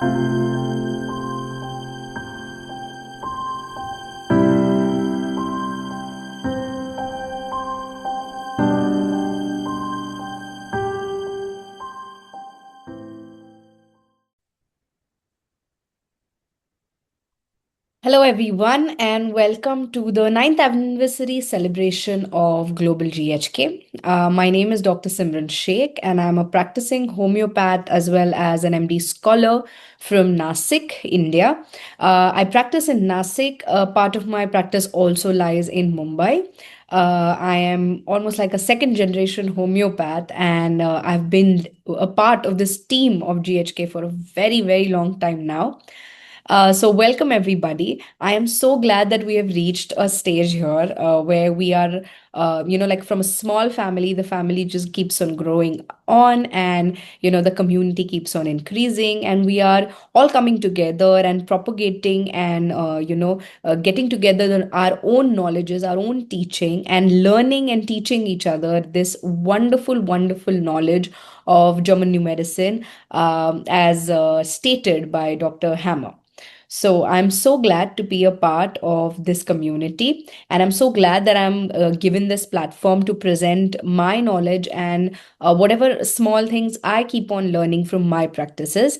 Hello, everyone, and welcome to the ninth anniversary celebration of Global GHK. My name is Dr. Simran Sheikh, and I'm a practicing homeopath as well as an MD scholar from Nasik, India. I practice in Nasik. Part of my practice also lies in Mumbai. I am almost like a second generation homeopath, and I've been a part of this team of GHK for a very, very long time now. So, welcome everybody. I am so glad that we have reached a stage here where we are, like from a small family, the family just keeps on growing on, and the community keeps on increasing, and we are all coming together and propagating and, getting together on our own knowledges, our own teaching, and learning and teaching each other this wonderful, wonderful knowledge of German new medicine, as stated by Dr. Hammer. So I'm so glad to be a part of this community, and I'm so glad that I'm given this platform to present my knowledge and whatever small things I keep on learning from my practices.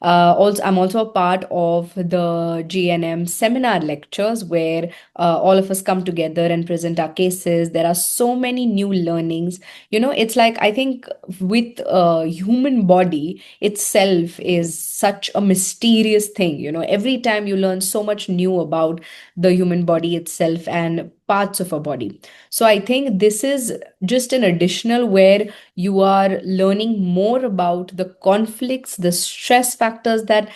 Also, I'm also a part of the GNM seminar lectures where all of us come together and present our cases. There are so many new learnings. It's like I think with human body itself is such a mysterious thing. Every time you learn so much new about the human body itself and parts of our body. So I think this is just an additional where you are learning more about the conflicts, the stress factors, that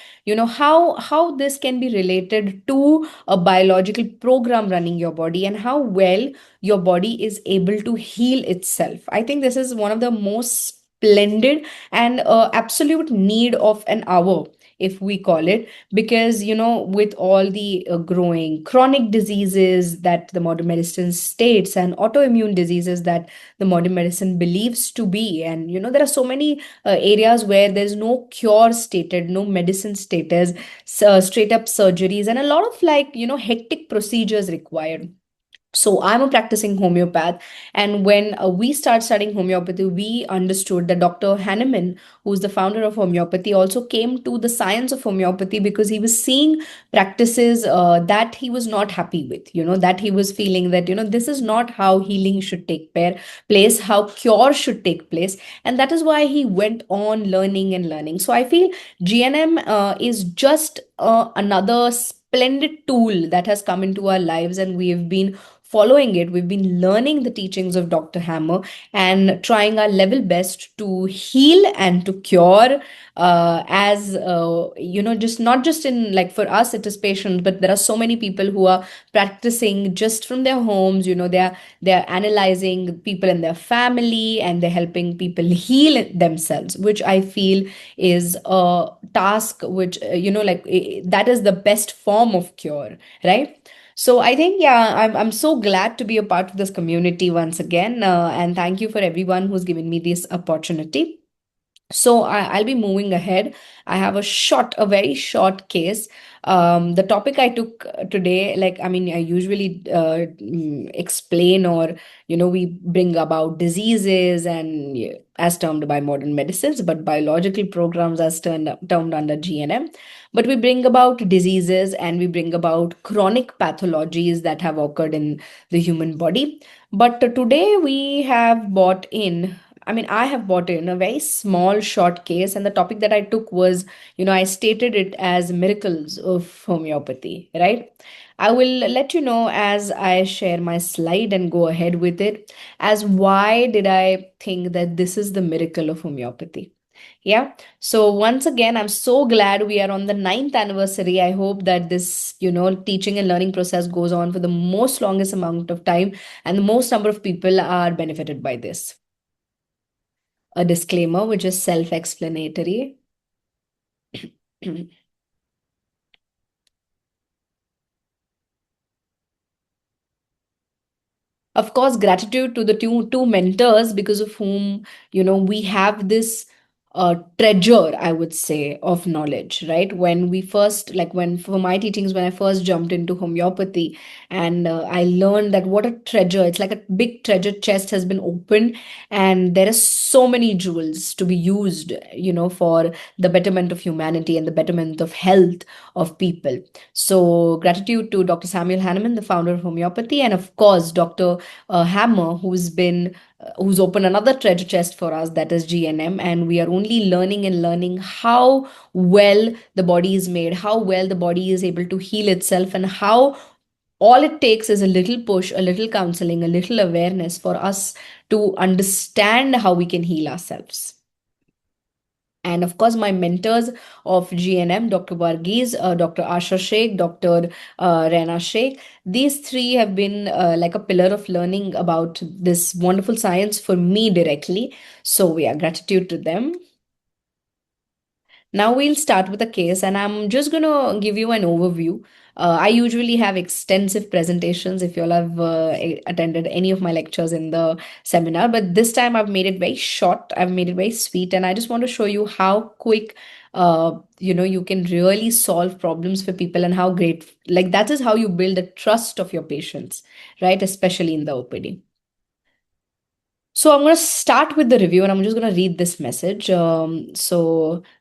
how this can be related to a biological program running your body, and how well your body is able to heal itself. I think this is one of the most splendid and absolute need of an hour, if we call it, because with all the growing chronic diseases that the modern medicine states, and autoimmune diseases that the modern medicine believes to be, and there are so many areas where there's no cure stated, no medicine status, straight up surgeries, and a lot of like hectic procedures required. So I'm a practicing homeopath, and when we start studying homeopathy, we understood that Dr. Hahnemann, who's the founder of homeopathy, also came to the science of homeopathy because he was seeing practices that he was not happy with. That he was feeling that this is not how healing should take place, how cure should take place, and that is why he went on learning and learning. So I feel GNM is just another splendid tool that has come into our lives, and we have been following it. We've been learning the teachings of Dr. Hammer and trying our level best to heal and to cure, as just not just in like for us it is patients, but there are so many people who are practicing just from their homes. They're analyzing people in their family, and they're helping people heal themselves, which I feel is a task which that is the best form of cure, right? So I think, yeah, I'm so glad to be a part of this community once again, and thank you for everyone who's given me this opportunity. So I'll be moving ahead. I have a very short case. The topic I took today, like, I mean, I usually explain, or, we bring about diseases and as termed by modern medicines, but biological programs as termed under GNM. But we bring about diseases, and we bring about chronic pathologies that have occurred in the human body. But today we have brought in, I mean, I have bought in a very small short case, and the topic that I took was, I stated it as miracles of homeopathy, right? I will let you know as I share my slide and go ahead with it, as why did I think that this is the miracle of homeopathy. Yeah. So once again, I'm so glad we are on the ninth anniversary. I hope that this, teaching and learning process goes on for the most longest amount of time, and the most number of people are benefited by this. A disclaimer which is self-explanatory. Of course, gratitude to the two mentors because of whom we have this treasure, I would say, of knowledge, right? When we first, like when for my teachings, when I first jumped into homeopathy, and I learned that what a treasure, it's like a big treasure chest has been opened, and there are so many jewels to be used, for the betterment of humanity and the betterment of health of people. So, gratitude to Dr. Samuel Hahnemann, the founder of homeopathy, and of course, Dr. Hammer, who's opened another treasure chest for us, that is GNM, and we are only learning and learning how well the body is made, how well the body is able to heal itself, and how all it takes is a little push, a little counseling, a little awareness for us to understand how we can heal ourselves. And of course, my mentors of GNM, Dr. Varghese, Dr. Asha Sheikh, Dr. Rena Sheikh, these three have been like a pillar of learning about this wonderful science for me directly. So, yeah, gratitude to them. Now we'll start with a case, and I'm just going to give you an overview. I usually have extensive presentations if you all have attended any of my lectures in the seminar, but this time I've made it very short, I've made it very sweet, and I just want to show you how quick you can really solve problems for people, and how great, like that is how you build the trust of your patients, right? Especially in the OPD. So I'm going to start with the review, and I'm just going to read this message.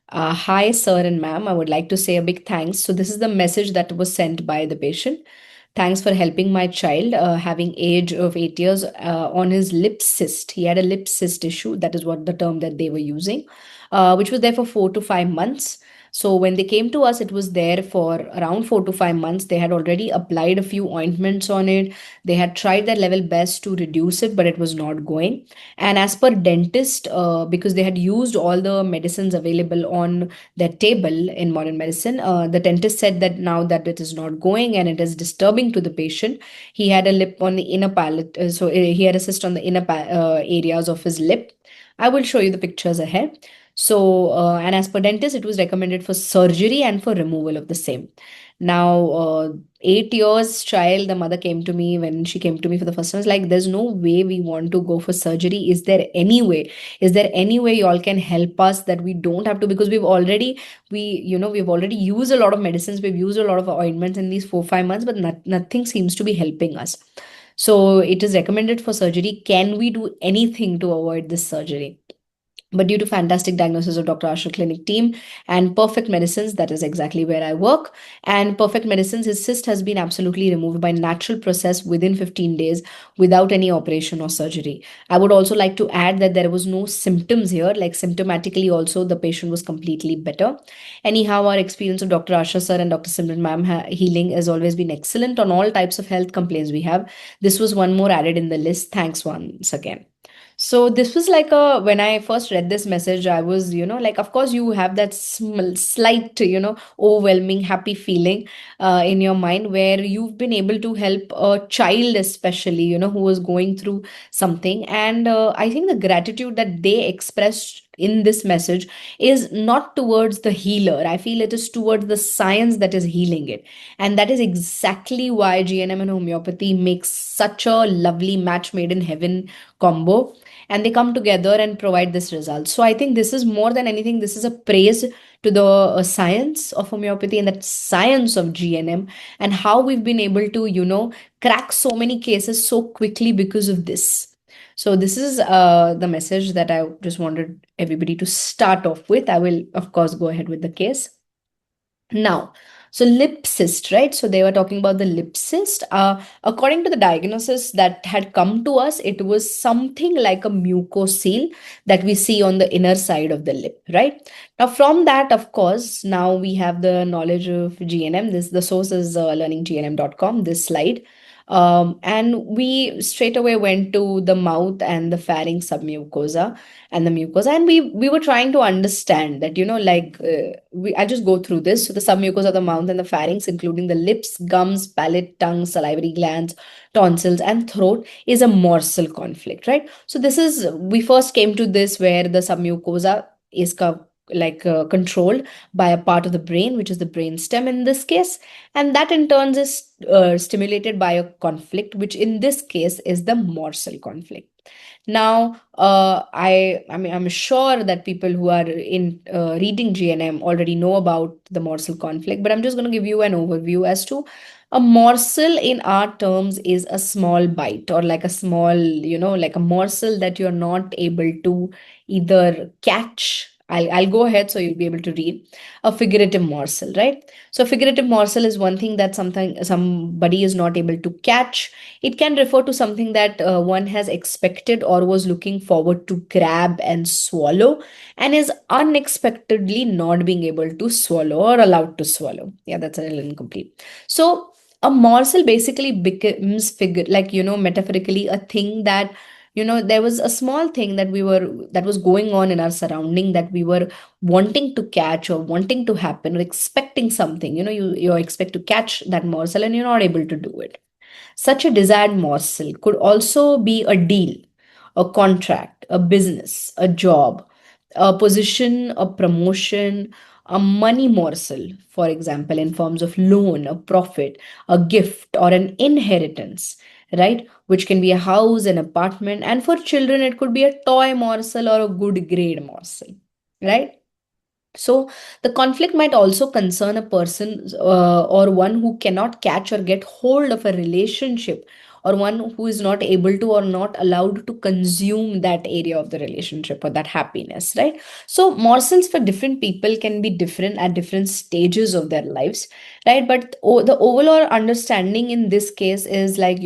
Hi, sir and ma'am. I would like to say a big thanks. So this is the message that was sent by the patient. Thanks for helping my child, having age of 8 years, on his lip cyst. He had a lip cyst issue. That is what the term that they were using, which was there for 4 to 5 months. So when they came to us, it was there for around 4 to 5 months. They had already applied a few ointments on it. They had tried their level best to reduce it, but it was not going. And as per dentist, because they had used all the medicines available on their table in modern medicine, the dentist said that now that it is not going and it is disturbing to the patient. He had a lip on the inner palate, he had a cyst on the areas of his lip. I will show you the pictures ahead. So, and as per dentist, it was recommended for surgery and for removal of the same. Now, 8 years child, the mother came to me when she came to me for the first time. Was like, there's no way we want to go for surgery. Is there any way? Is there any way y'all can help us that we don't have to? Because we've already used a lot of medicines. We've used a lot of ointments in these 4 5 months, but nothing seems to be helping us. So it is recommended for surgery. Can we do anything to avoid this surgery? But due to fantastic diagnosis of Dr. Asher Clinic team and Perfect Medicines, that is exactly where I work. And Perfect Medicines, his cyst has been absolutely removed by natural process within 15 days without any operation or surgery. I would also like to add that there was no symptoms here, like symptomatically also the patient was completely better. Anyhow, our experience of Dr. Asher sir and Dr. Simran ma'am healing has always been excellent on all types of health complaints we have. This was one more added in the list. Thanks once again. So this was like when I first read this message, I was, like, of course, you have that slight, overwhelming, happy feeling in your mind where you've been able to help a child, especially, who was going through something. And I think the gratitude that they expressed in this message is not towards the healer. I feel it is towards the science that is healing it. And that is exactly why GNM and homeopathy makes such a lovely match made in heaven combo, and they come together and provide this result. So I think this is more than anything, this is a praise to the science of homeopathy and that science of GNM, and how we've been able to crack so many cases so quickly because of this. So this is the message that I just wanted everybody to start off with. I will of course go ahead with the case now. So lip cyst, right? So they were talking about the lip cyst. According to the diagnosis that had come to us, it was something like a mucocele that we see on the inner side of the lip, right? Now, from that, of course, now we have the knowledge of GNM. The source is learninggnm.com, this slide. And we straight away went to the mouth and the pharynx submucosa and the mucosa, and we were trying to understand that, I just go through this. So the submucosa of the mouth and the pharynx, including the lips, gums, palate, tongue, salivary glands, tonsils, and throat, is a morsel conflict, right? So this is, we first came to this where the submucosa is controlled by a part of the brain, which is the brain stem in this case, and that in turn is stimulated by a conflict, which in this case is the morsel conflict. Now, I mean, I'm sure that people who are in reading GNM already know about the morsel conflict, but I'm just going to give you an overview as to a morsel in our terms is a small bite, or like a small, like a morsel that you're not able to either catch. I'll go ahead so you'll be able to read a figurative morsel, right? So figurative morsel is one thing that somebody is not able to catch. It can refer to something that one has expected or was looking forward to grab and swallow, and is unexpectedly not being able to swallow or allowed to swallow. Yeah, that's a little incomplete. So a morsel basically becomes figure, like, metaphorically, a thing that, there was a small thing that was going on in our surrounding, that we were wanting to catch or wanting to happen, or expecting something. You expect to catch that morsel and you're not able to do it. Such a desired morsel could also be a deal, a contract, a business, a job, a position, a promotion, a money morsel, for example, in forms of loan, a profit, a gift, or an inheritance, right? Which can be a house, an apartment, and for children, it could be a toy morsel or a good grade morsel, right? So the conflict might also concern a person, or one who cannot catch or get hold of a relationship, or one who is not able to or not allowed to consume that area of the relationship or that happiness, right? So morsels for different people can be different at different stages of their lives, right? But the overall understanding in this case is like,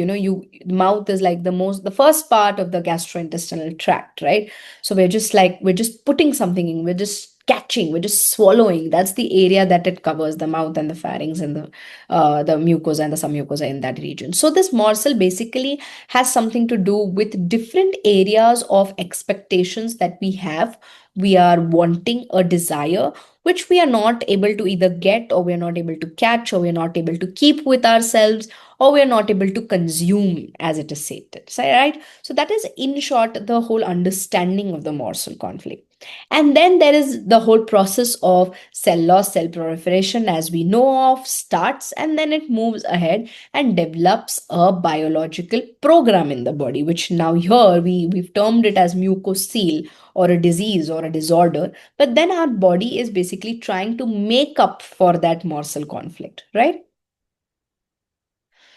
mouth is like the first part of the gastrointestinal tract, right? So we're just putting something in, we're just catching, we're just swallowing. That's the area that it covers, the mouth and the pharynx and the mucosa and the submucosa in that region. So this morsel basically has something to do with different areas of expectations that we are wanting a desire, which we are not able to either get, or we are not able to catch, or we are not able to keep with ourselves, or we are not able to consume as it is stated. So, right? So that is, in short, the whole understanding of the morsel conflict. And then there is the whole process of cell loss, cell proliferation, as we know of, starts, and then it moves ahead and develops a biological program in the body, which now here we've termed it as mucocele, or a disease or a disorder. But then our body is basically trying to make up for that morsel conflict, right?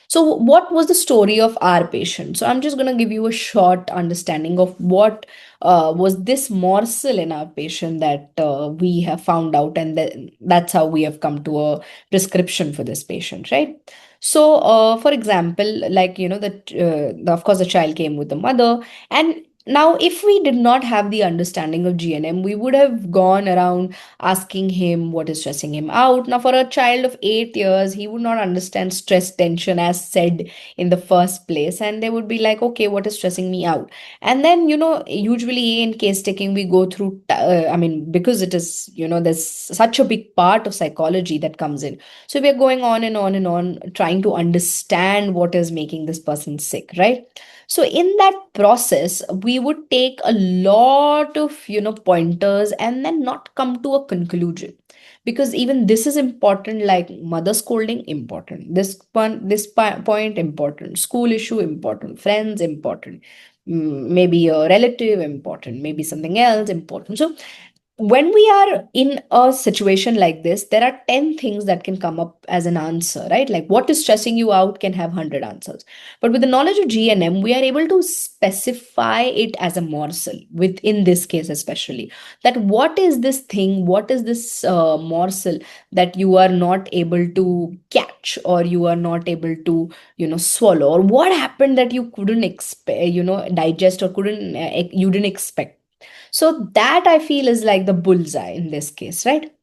So, what was the story of our patient? So, I'm just going to give you a short understanding of what was this morsel in our patient that we have found out, and that's how we have come to a prescription for this patient, right? So, for example, like, of course, the child came with the mother, and now, if we did not have the understanding of GNM, we would have gone around asking him what is stressing him out. Now, for a child of 8 years, he would not understand stress, tension, as said in the first place. And they would be like, okay, what is stressing me out? And then, usually in case taking, we go through, I mean, because it is, there's such a big part of psychology that comes in. So we're going on and on and on, trying to understand what is making this person sick, right? So in that process, we would take a lot of, pointers and then not come to a conclusion. Because even this is important, like mother scolding, important. Point, important. School issue, important. Friends, important. Maybe a relative, important. Maybe something else, important. So when we are in a situation like this, there are 10 things that can come up as an answer, right? Like what is stressing you out can have 100 answers. But with the knowledge of GNM, we are able to specify it as a morsel, within this case, especially. That what is this thing, what is this morsel that you are not able to catch, or you are not able to, swallow, or what happened that you couldn't expect, digest, or you didn't expect. So that I feel is like the bullseye in this case, right?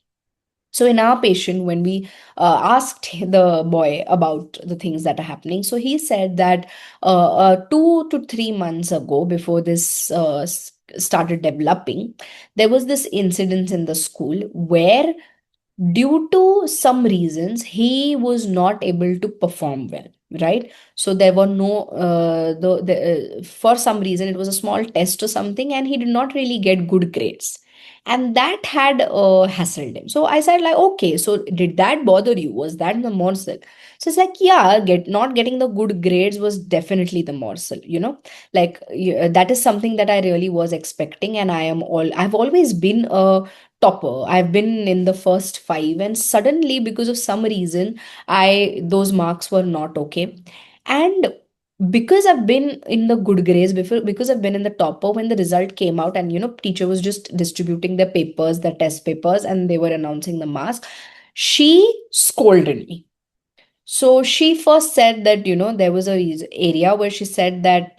So in our patient, when we asked the boy about the things that are happening, so he said that 2 to 3 months ago, before this started developing, there was this incident in the school where, due to some reasons, he was not able to perform well, right? So there were no for some reason, it was a small test or something, and he did not really get good grades. and that had hassled him. So I said like, okay, so did that bother you? Was that the morsel? So it's like, yeah, not getting the good grades was definitely the morsel, like that is something that I really was expecting. And I've always been a topper. I've been in the first five, and suddenly, because of some reason, I those marks were not okay. And because I've been in the good grades before, because I've been in the topper, when the result came out, and teacher was just distributing the papers, the test papers, and they were announcing the marks, she scolded me. So she first said that, there was a area where she said that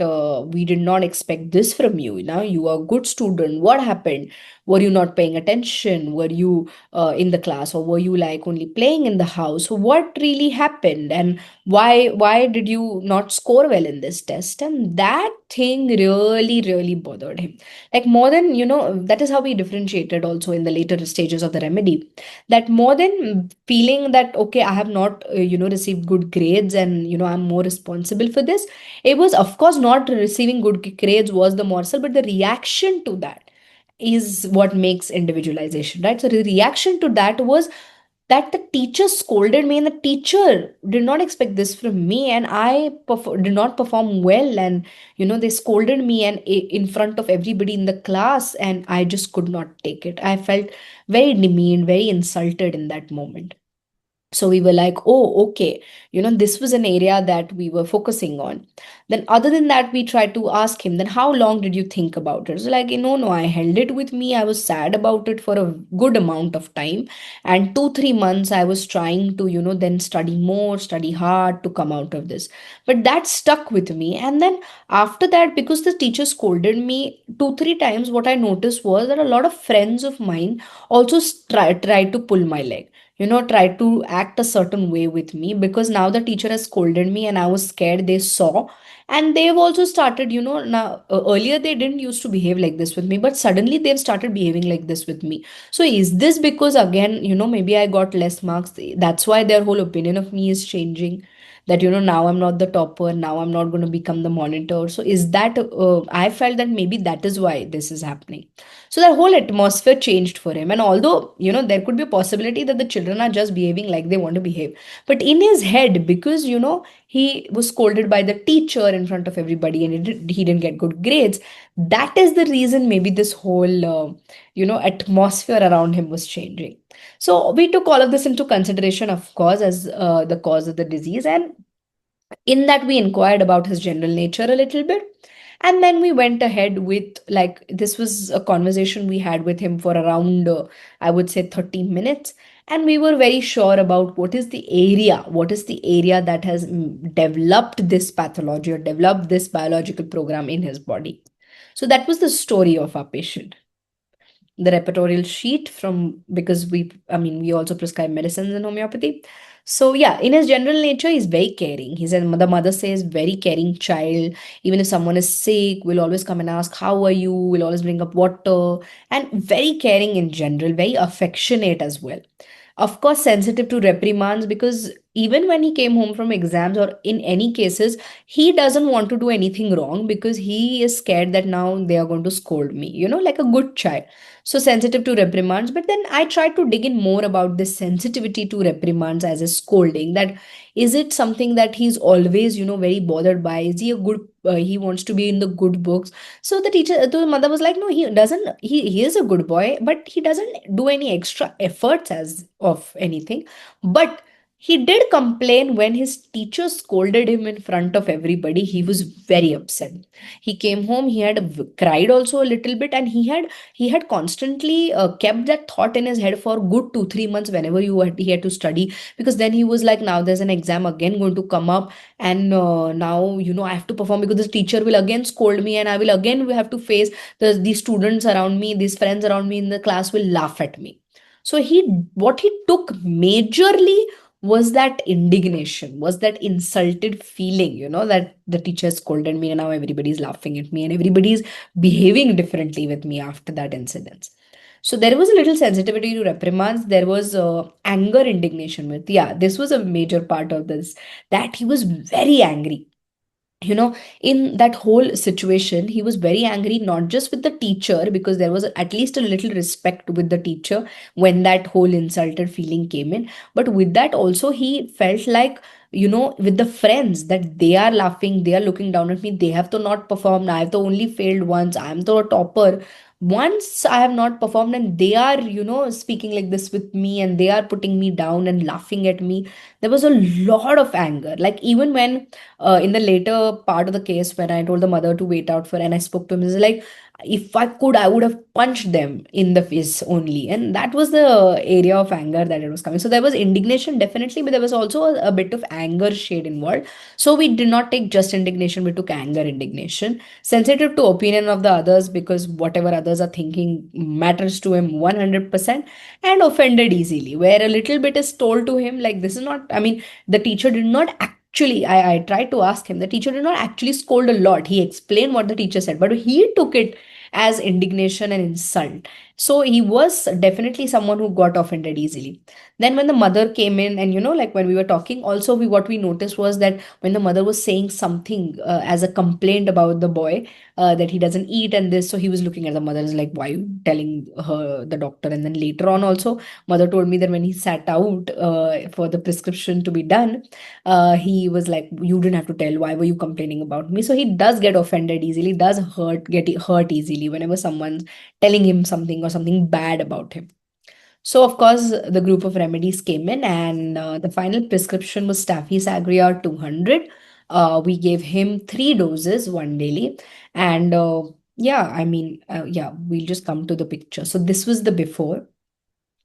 we did not expect this from you. Now you are a good student. What happened? Were you not paying attention? Were you in the class, or were you like only playing in the house? So what really happened? And why did you not score well in this test? And that thing really, really bothered him. Like more than, that is how we differentiated also in the later stages of the remedy, that more than feeling that okay, I have not received good grades, and I'm more responsible for this, it was, of course, not receiving good grades was the morsel, but the reaction to that is what makes individualization, right? So the reaction to that was that the teacher scolded me, and the teacher did not expect this from me, and did not perform well, and they scolded me, and in front of everybody in the class, and I just could not take it. I felt very demeaned, very insulted in that moment. So we were like, oh, okay, this was an area that we were focusing on. Then other than that, we tried to ask him, then how long did you think about it? So like, no, I held it with me. I was sad about it for a good amount of time, and 2 3 months I was trying to then study more, study hard to come out of this. But that stuck with me. And then after that, because the teacher scolded me 2 3 times, what I noticed was that a lot of friends of mine also tried to pull my leg, try to act a certain way with me, because now the teacher has scolded me and I was scared. They saw, and they've also started, now earlier they didn't used to behave like this with me, but suddenly they've started behaving like this with me. So is this because, again, maybe I got less marks, that's why their whole opinion of me is changing, that now I'm not the topper, now I'm not going to become the monitor? So is that I felt that maybe that is why this is happening. So that whole atmosphere changed for him. And although, there could be a possibility that the children are just behaving like they want to behave, but in his head, because, he was scolded by the teacher in front of everybody, and he didn't get good grades, that is the reason maybe this whole, atmosphere around him was changing. So we took all of this into consideration, of course, as the cause of the disease. And in that, we inquired about his general nature a little bit, and then we went ahead with, like, this was a conversation we had with him for around I would say 30 minutes. And we were very sure about what is the area that has developed this pathology, or developed this biological program in his body. So that was the story of our patient. The repertorial sheet, from because we also prescribe medicines in homeopathy. So yeah, in his general nature, he's very caring. The mother says, very caring child. Even if someone is sick, we'll always come and ask, how are you? We'll always bring up water. And very caring in general, very affectionate as well. Of course, sensitive to reprimands, because even when he came home from exams, or in any cases, he doesn't want to do anything wrong, because he is scared that now they are going to scold me, like a good child. So sensitive to reprimands. But then I tried to dig in more about this sensitivity to reprimands as a scolding. That is it something that he's always, very bothered by? Is he a good? He wants to be in the good books. So the mother was like, no, he doesn't. He is a good boy, but he doesn't do any extra efforts as of anything. But he did complain when his teacher scolded him in front of everybody. He was very upset. He came home. He had cried also a little bit, and he had constantly kept that thought in his head for good 2 3 months whenever he had to study, because then he was like, now there's an exam again going to come up, and now I have to perform, because the teacher will again scold me, and I will again have to face these students around me, these friends around me in the class will laugh at me. So what he took majorly was that indignation, was that insulted feeling, that the teacher scolded me and now everybody's laughing at me and everybody's behaving differently with me after that incident. So there was a little sensitivity to reprimands. There was anger, indignation with, yeah, this was a major part of this, that he was very angry. In that whole situation, he was very angry, not just with the teacher, because there was at least a little respect with the teacher when that whole insulted feeling came in, but with that also he felt like, with the friends, that they are laughing, they are looking down at me, they have to not performed, I have to only failed once, I am the topper. Once I have not performed and they are, speaking like this with me, and they are putting me down and laughing at me. There was a lot of anger, like even when in the later part of the case, when I told the mother to wait out for, and I spoke to him, he's like, if I could, I would have punched them in the face only. And that was the area of anger that it was coming. So there was indignation, definitely, but there was also a bit of anger shade involved. So we did not take just indignation, we took anger, indignation, sensitive to opinion of the others, because whatever others are thinking matters to him 100%, and offended easily, where a little bit is told to him, like, this is not, I mean, the teacher did not actually, I tried to ask him, the teacher did not actually scold a lot, he explained what the teacher said, but he took it as indignation and insult. So he was definitely someone who got offended easily. Then when the mother came in, and like when we were talking also, what we noticed was that when the mother was saying something as a complaint about the boy, that he doesn't eat and this, so he was looking at the mother as like, why are you telling her, the doctor? And then later on also, mother told me that when he sat out for the prescription to be done, he was like, you didn't have to tell, why were you complaining about me? So he does get offended easily, does get hurt easily whenever someone's telling him something or something bad about him. So of course the group of remedies came in, and the final prescription was Staphy's Agria 200. We gave him 3 doses, one daily. And yeah, I mean, yeah, we'll just come to the picture. So this was the before.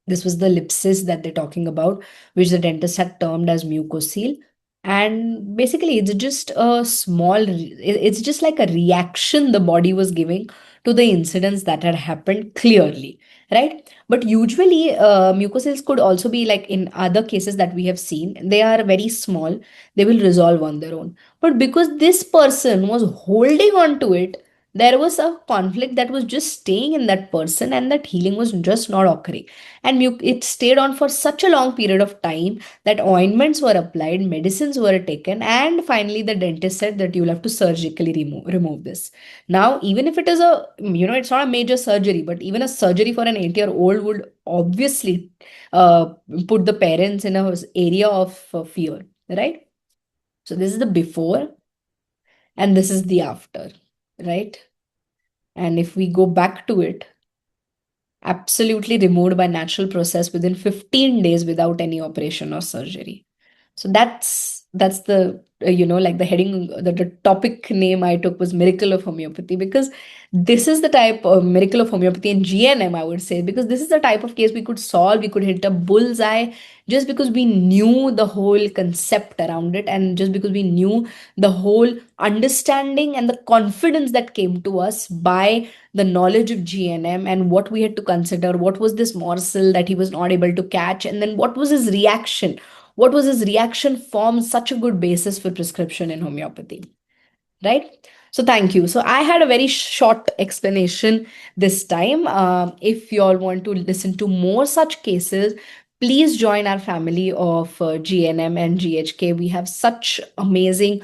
This was the ellipsis that they're talking about, which the dentist had termed as mucocele. And basically, it's just a it's just like a reaction the body was giving to the incidents that had happened clearly, right? But usually, mucoceles could also be like in other cases that we have seen, they are very small, they will resolve on their own. But because this person was holding on to it, there was a conflict that was just staying in that person, and that healing was just not occurring. And it stayed on for such a long period of time that ointments were applied, medicines were taken, and finally the dentist said that you'll have to surgically remove this. Now, even if it is a, it's not a major surgery, but even a surgery for an 8-year-old would obviously uh, put the parents in a area of fear, right? So this is the before, and this is the after, right? And if we go back to it, absolutely removed by natural process within 15 days without any operation or surgery. So that's the like the heading, the topic name I took was miracle of homeopathy, because this is the type of miracle of homeopathy and GNM, I would say, because this is the type of case we could solve, we could hit a bullseye, just because we knew the whole concept around it, and just because we knew the whole understanding and the confidence that came to us by the knowledge of GNM, and what we had to consider, what was this morsel that he was not able to catch, and then what was his reaction, forms such a good basis for prescription in homeopathy, right? So thank you. So I had a very short explanation this time. If you all want to listen to more such cases, please join our family of GNM and GHK. We have such amazing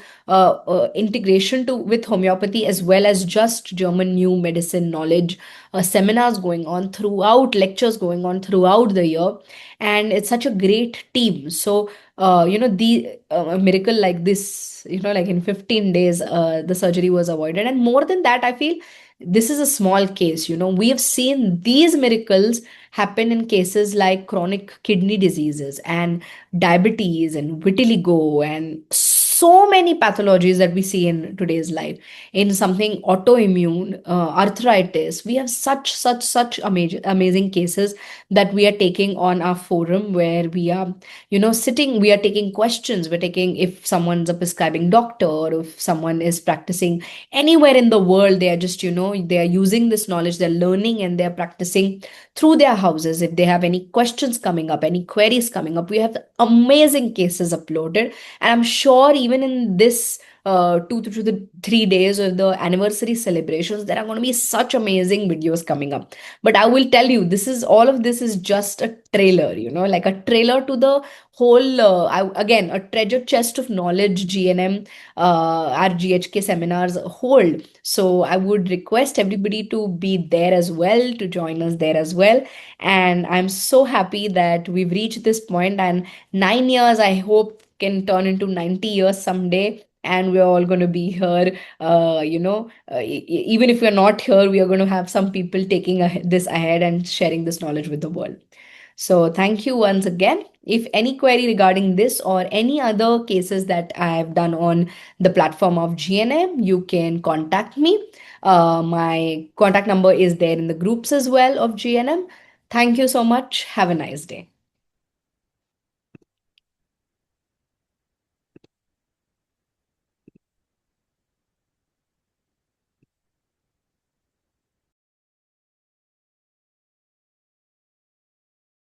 integration to with homeopathy, as well as just German new medicine knowledge, seminars going on throughout, lectures going on throughout the year, and it's such a great team. So the a miracle like this, like in 15 days the surgery was avoided. And more than that, I feel this is a small case. We have seen these miracles happen in cases like chronic kidney diseases and diabetes and vitiligo and so many pathologies that we see in today's life. In something autoimmune, arthritis, we have such amazing cases that we are taking on our forum, where we are sitting, we are taking questions, we're taking, if someone's a prescribing doctor, or if someone is practicing anywhere in the world, they are just they are using this knowledge, they're learning, and they're practicing through their houses. If they have any questions coming up, any queries coming up, we have amazing cases uploaded, and I'm sure even even in this 2 to 3 days of the anniversary celebrations, there are going to be such amazing videos coming up. But I will tell you, this is all of this is just a trailer, like a trailer to the whole, again, a treasure chest of knowledge GNM, our GHK seminars hold. So I would request everybody to be there as well, to join us there as well. And I'm so happy that we've reached this point, and 9 years, I hope, can turn into 90 years someday. And we're all going to be here. Even if we're not here, we are going to have some people taking this ahead and sharing this knowledge with the world. So thank you once again. If any query regarding this or any other cases that I've done on the platform of GNM, you can contact me. My contact number is there in the groups as well of GNM. Thank you so much. Have a nice day.